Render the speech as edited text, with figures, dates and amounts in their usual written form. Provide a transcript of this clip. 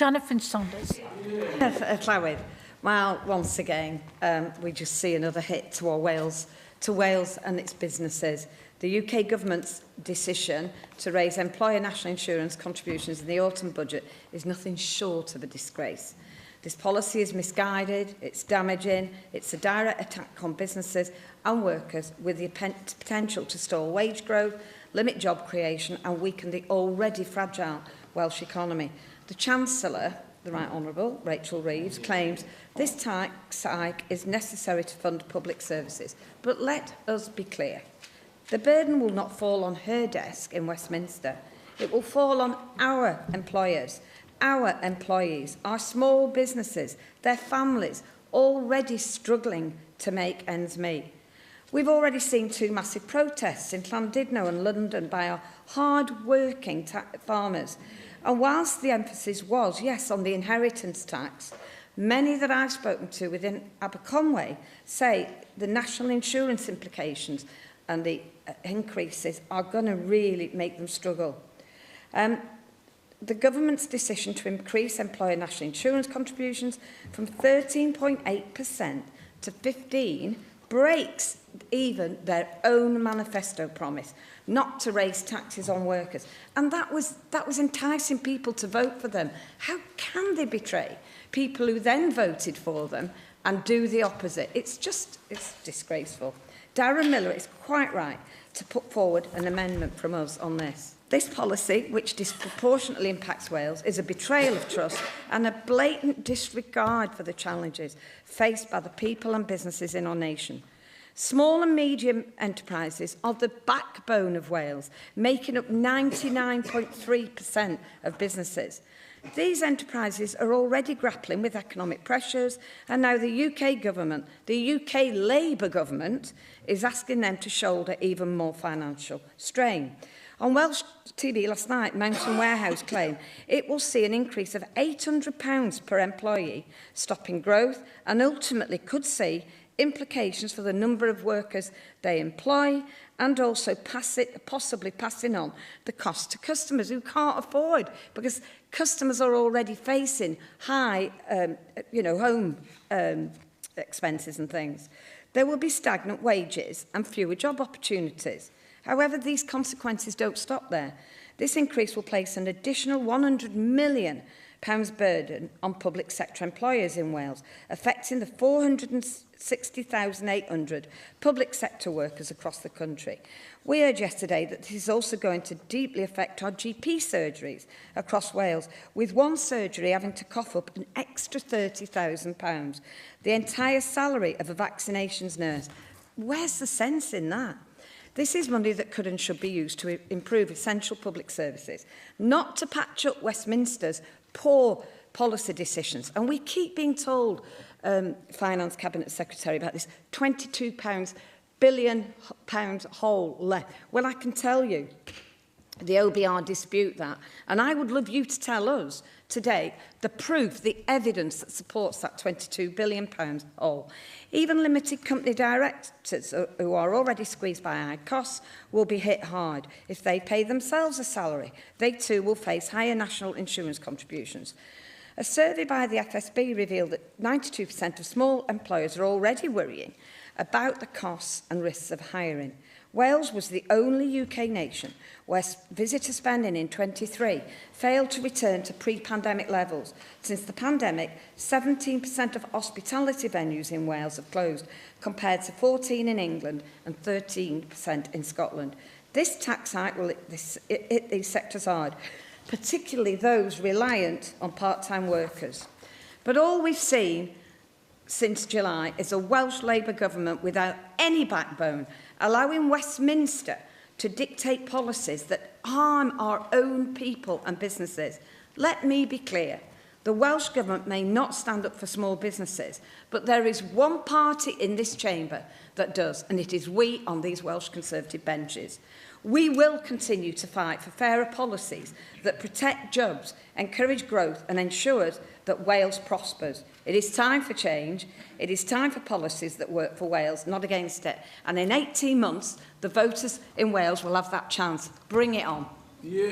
Janet Finch-Saunders. Llywyd, well, once again, we just see another hit to Wales and its businesses. The UK Government's decision to raise employer national insurance contributions in the autumn budget is nothing short of a disgrace. This policy is misguided, it's damaging, it's a direct attack on businesses and workers with the potential to stall wage growth, limit job creation and weaken the already fragile Welsh economy. The Chancellor, the Right Honourable Rachel Reeves, claims this tax hike is necessary to fund public services. But let us be clear. The burden will not fall on her desk in Westminster. It will fall on our employers, our employees, our small businesses, their families, already struggling to make ends meet. We've already seen 2 massive protests in Llandudno and London by our hard-working farmers. And whilst the emphasis was, yes, on the inheritance tax, many that I've spoken to within Aberconwy say the national insurance implications and the increases are going to really make them struggle. The government's decision to increase employer national insurance contributions from 13.8% to 15% breaks even their own manifesto promise not to raise taxes on workers. And that was enticing people to vote for them. How can they betray people who then voted for them and do the opposite? It's disgraceful. Darren Miller is quite right to put forward an amendment from us on this. This policy, which disproportionately impacts Wales, is a betrayal of trust and a blatant disregard for the challenges faced by the people and businesses in our nation. Small and medium enterprises are the backbone of Wales, making up 99.3% of businesses. These enterprises are already grappling with economic pressures, and now the UK government, the UK Labour government, is asking them to shoulder even more financial strain. On Welsh TV last night, Mountain Warehouse claim it will see an increase of £800 per employee, stopping growth, and ultimately could see implications for the number of workers they employ, and also possibly passing on the cost to customers who can't afford, because customers are already facing high home expenses and things. There will be stagnant wages and fewer job opportunities. However, these consequences don't stop there. This increase will place an additional £100 million burden on public sector employers in Wales, affecting the 460,800 public sector workers across the country. We heard yesterday that this is also going to deeply affect our GP surgeries across Wales, with one surgery having to cough up an extra £30,000, the entire salary of a vaccinations nurse. Where's the sense in that? This is money that could and should be used to improve essential public services, not to patch up Westminster's poor policy decisions. And we keep being told, Finance Cabinet Secretary, about this £22 billion hole left. Well, I can tell you, the OBR dispute that. And I would love you to tell us today the proof, the evidence that supports that £22 billion hole. Even limited company directors who are already squeezed by high costs will be hit hard. If they pay themselves a salary, they too will face higher national insurance contributions. A survey by the FSB revealed that 92% of small employers are already worrying about the costs and risks of hiring. Wales was the only UK nation where visitor spending in 23 failed to return to pre-pandemic levels. Since the pandemic, 17% of hospitality venues in Wales have closed, compared to 14% in England and 13% in Scotland. This tax hike will hit these sectors hard, particularly those reliant on part-time workers. But all we've seen since July is a Welsh Labour government without any backbone, allowing Westminster to dictate policies that harm our own people and businesses. Let me be clear. The Welsh Government may not stand up for small businesses, but there is one party in this chamber that does, and it is we on these Welsh Conservative benches. We will continue to fight for fairer policies that protect jobs, encourage growth and ensure that Wales prospers. It is time for change. It is time for policies that work for Wales, not against it. And in 18 months, the voters in Wales will have that chance. Bring it on. Yeah.